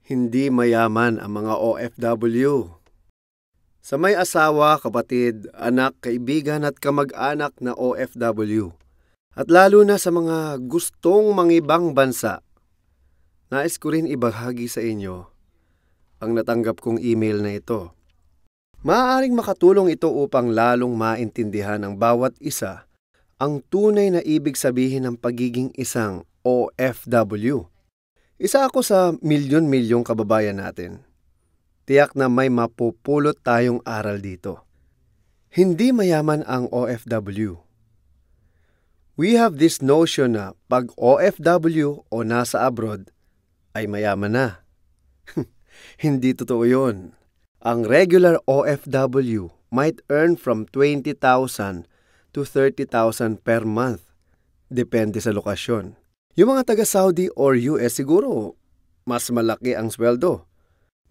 Hindi mayaman ang mga OFW. Sa may asawa, kapatid, anak, kaibigan at kamag-anak na OFW. At lalo na sa mga gustong mangibang bansa. Nais ko rin ibahagi sa inyo ang natanggap kong email na ito. Maaaring makatulong ito upang lalong maintindihan ng bawat isa ang tunay na ibig sabihin ng pagiging isang OFW. Isa ako sa milyon-milyong kababayan natin. Tiyak na may mapupulot tayong aral dito. Hindi mayaman ang OFW. We have this notion na pag OFW o nasa abroad ay mayaman na. Hindi totoo yun. Ang regular OFW might earn from 20,000 to 30,000 per month. Depende sa lokasyon. Yung mga taga-Saudi or US siguro, mas malaki ang sweldo.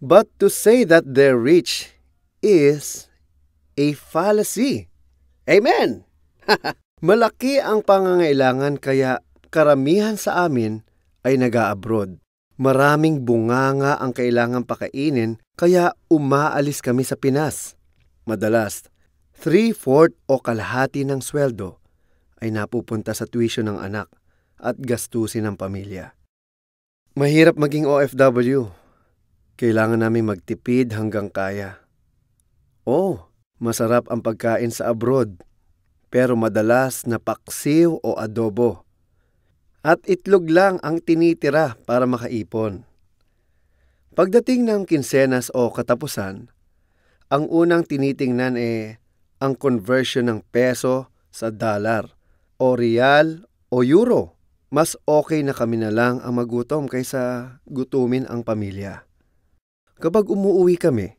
But to say that they're rich is a fallacy. Amen! Malaki ang pangangailangan kaya karamihan sa amin ay nag-a-abroad. Maraming bunganga ang kailangan pakainin kaya umaalis kami sa Pinas. Madalas, 3/4 o kalahati ng sweldo ay napupunta sa tuition ng anak at gastusin ng pamilya. Mahirap maging OFW. Kailangan namin magtipid hanggang kaya. Masarap ang pagkain sa abroad, pero madalas na paksiw o adobo. At itlog lang ang tinitira para makaipon. Pagdating ng kinsenas o katapusan, ang unang tinitingnan ang conversion ng peso sa dollar o real o euro. Mas okay na kami na lang ang magutom kaysa gutumin ang pamilya. Kapag umuwi kami,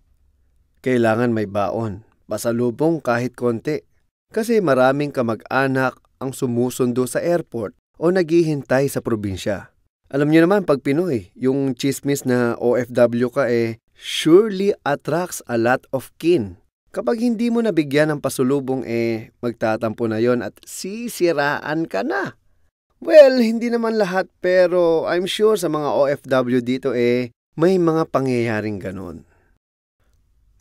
kailangan may baon, pasalubong kahit konti. Kasi maraming kamag-anak ang sumusundo sa airport o naghihintay sa probinsya. Alam niyo naman pag Pinoy, yung chismis na OFW ka surely attracts a lot of kin. Kapag hindi mo nabigyan ng pasulubong magtatampo na yon at sisiraan ka na. Well, hindi naman lahat pero I'm sure sa mga OFW dito may mga pangyayaring ganon.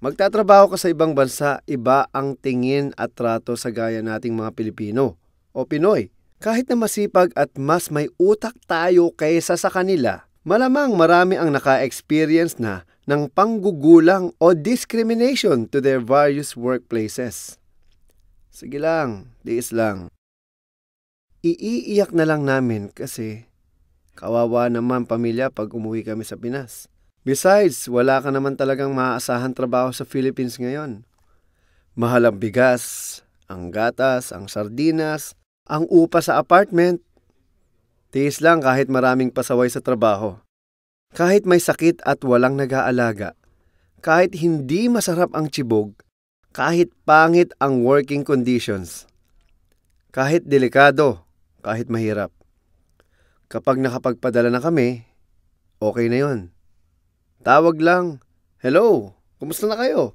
Magtatrabaho ka sa ibang bansa, iba ang tingin at trato sa gaya nating mga Pilipino o Pinoy. Kahit na masipag at mas may utak tayo kaysa sa kanila, malamang marami ang naka-experience na ng panggugulang o discrimination to their various workplaces. Sige lang, diis lang. Iiiyak na lang namin kasi kawawa naman pamilya pag umuwi kami sa Pinas. Besides, wala ka naman talagang maaasahan trabaho sa Philippines ngayon. Mahal ang bigas, ang gatas, ang sardinas, ang upa sa apartment. Tiis lang kahit maraming pasaway sa trabaho. Kahit may sakit at walang nag-aalaga. Kahit hindi masarap ang tibog. Kahit pangit ang working conditions. Kahit delikado. Kahit mahirap. Kapag nakapagpadala na kami, okay na yon. Tawag lang, hello, kumusta na kayo?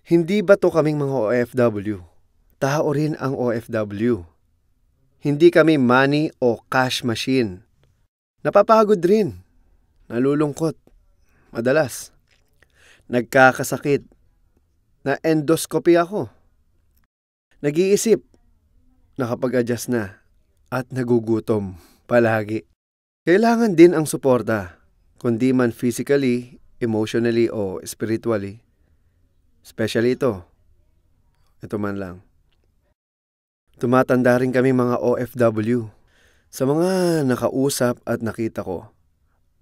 Hindi ba to kaming mga OFW? Tao rin ang OFW. Hindi kami money o cash machine. Napapagod rin. Nalulungkot. Madalas. Nagkakasakit. Na-endoscopy ako. Nag-iisip. Nakapag-adjust na at nagugutom palagi. Kailangan din ang suporta, kundi man physically, emotionally o spiritually. Especially ito. Ito man lang. Tumatanda rin kami mga OFW. Sa mga nakausap at nakita ko,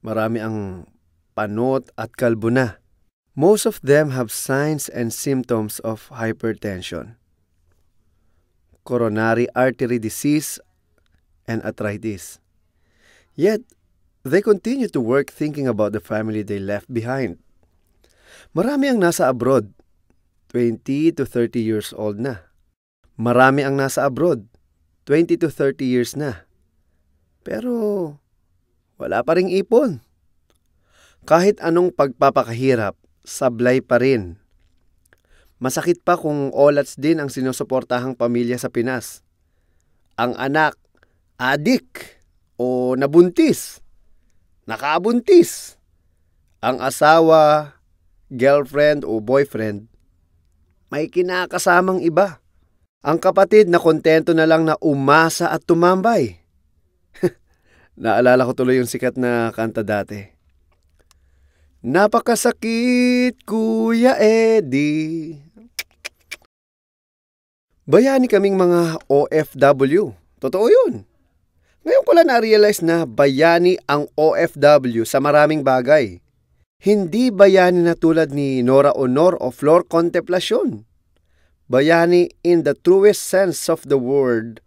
marami ang panot at kalbo na. Most of them have signs and symptoms of hypertension, coronary artery disease, and arthritis. Yet, they continue to work thinking about the family they left behind. Marami ang nasa abroad, 20 to 30 years old na. Marami ang nasa abroad, 20 to 30 years na. Pero, wala pa ring ipon. Kahit anong pagpapakahirap, sablay pa rin. Masakit pa kung olats din ang sinusuportahang pamilya sa Pinas. Ang anak, adik o nabuntis, nakaabuntis. Ang asawa, girlfriend o boyfriend, may kinakasamang iba. Ang kapatid na kontento na lang na umasa at tumambay. Naalala ko tuloy yung sikat na kanta dati. Napakasakit, Kuya Eddie. Bayani kaming mga OFW. Totoo yun. Ngayon ko lang na-realize na bayani ang OFW sa maraming bagay. Hindi bayani na tulad ni Nora Honor o Flor Contemplacion. Bayani in the truest sense of the word.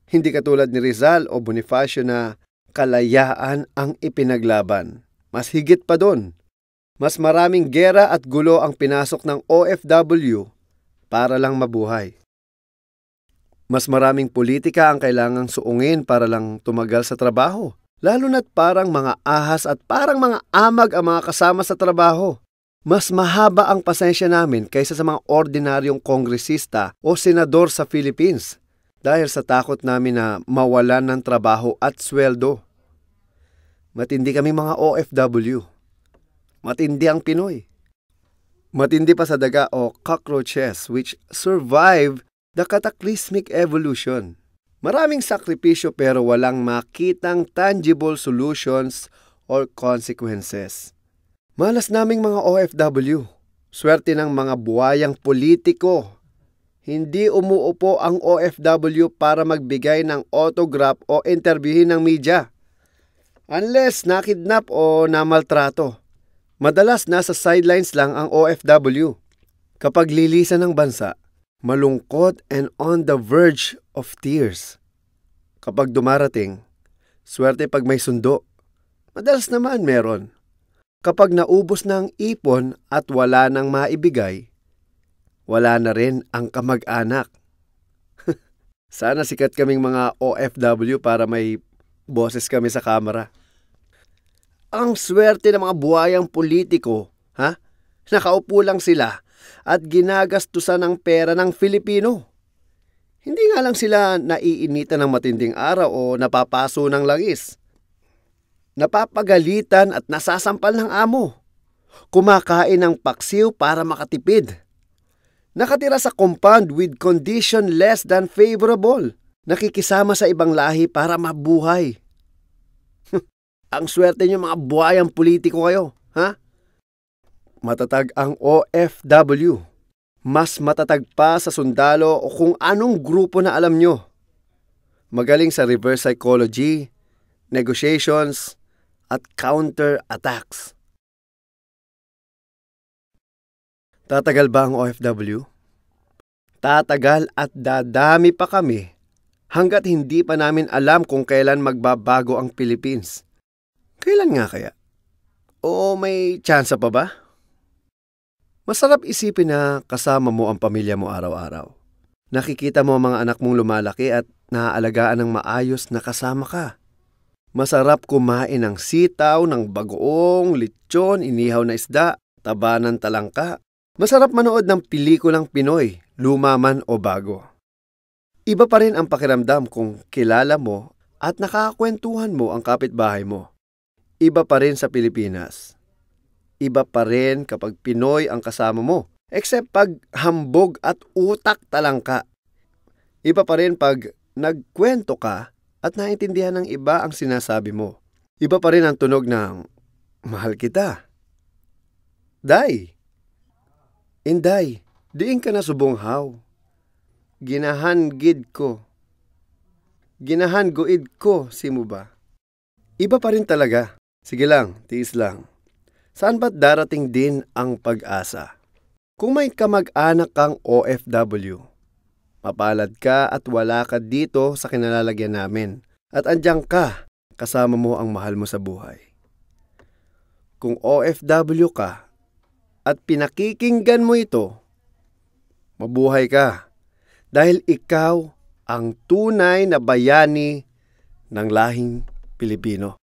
Hindi katulad ni Rizal o Bonifacio na kalayaan ang ipinaglaban. Mas higit pa doon. Mas maraming gera at gulo ang pinasok ng OFW para lang mabuhay. Mas maraming politika ang kailangang suungin para lang tumagal sa trabaho. Lalo na't parang mga ahas at parang mga amag ang mga kasama sa trabaho. Mas mahaba ang pasensya namin kaysa sa mga ordinaryong kongresista o senador sa Philippines dahil sa takot namin na mawalan ng trabaho at sweldo. Matindi kami mga OFW. Matindi ang Pinoy. Matindi pa sa daga o cockroaches which survive the cataclysmic evolution. Maraming sakripisyo pero walang makitang tangible solutions or consequences. Malas naming mga OFW. Swerte ng mga buwayang politiko. Hindi umuupo ang OFW para magbigay ng autograph o interviewin ng media. Unless nakidnap o namaltrato. Madalas nasa sidelines lang ang OFW. Kapag lilisan ng bansa, malungkot and on the verge of tears. Kapag dumarating, swerte pag may sundo. Madalas naman meron. Kapag naubos na ang ipon at wala nang maibigay, wala na rin ang kamag-anak. Sana sikat kaming mga OFW para may boses kami sa kamera. Ang swerte ng mga buhayang politiko, ha? Nakaupo lang sila at ginagastusan ng pera ng Filipino. Hindi nga lang sila naiinitan ng matinding araw o napapaso ng langis. Napapagalitan at nasasampal ng amo. Kumakain ng paksiw para makatipid. Nakatira sa compound with condition less than favorable. Nakikisama sa ibang lahi para mabuhay. Ang swerte niyo mga buhayang politiko kayo, ha? Matatag ang OFW. Mas matatag pa sa sundalo o kung anong grupo na alam nyo. Magaling sa reverse psychology, negotiations, at counter-attacks. Tatagal ba ang OFW? Tatagal at dadami pa kami hanggat hindi pa namin alam kung kailan magbabago ang Philippines. Kailan nga kaya? O may tsansa pa ba? Masarap isipin na kasama mo ang pamilya mo araw-araw. Nakikita mo ang mga anak mong lumalaki at naaalagaan ng maayos na kasama ka. Masarap kumain ng sitaw, ng bagoong, lechon, inihaw na isda, taba ng talangka. Masarap manood ng pelikulang Pinoy, luma man o bago. Iba pa rin ang pakiramdam kung kilala mo at nakakakwentuhan mo ang kapitbahay mo. Iba pa rin sa Pilipinas. Iba pa rin kapag Pinoy ang kasama mo. Except pag hambog at utak talangka. Iba pa rin pag nagkwento ka at naintindihan ng iba ang sinasabi mo. Iba pa rin ang tunog ng, mahal kita. Day. Inday, diin ka na subonghaw. Ginahan gid ko. Ginahan guid ko, si mo ba? Iba pa rin talaga. Sige lang, tiis lang. Saan ba't darating din ang pag-asa? Kung may kamag-anak kang OFW, mapalad ka at wala ka dito sa kinalalagyan namin at andiyan ka, kasama mo ang mahal mo sa buhay. Kung OFW ka at pinakikinggan mo ito, mabuhay ka dahil ikaw ang tunay na bayani ng lahing Pilipino.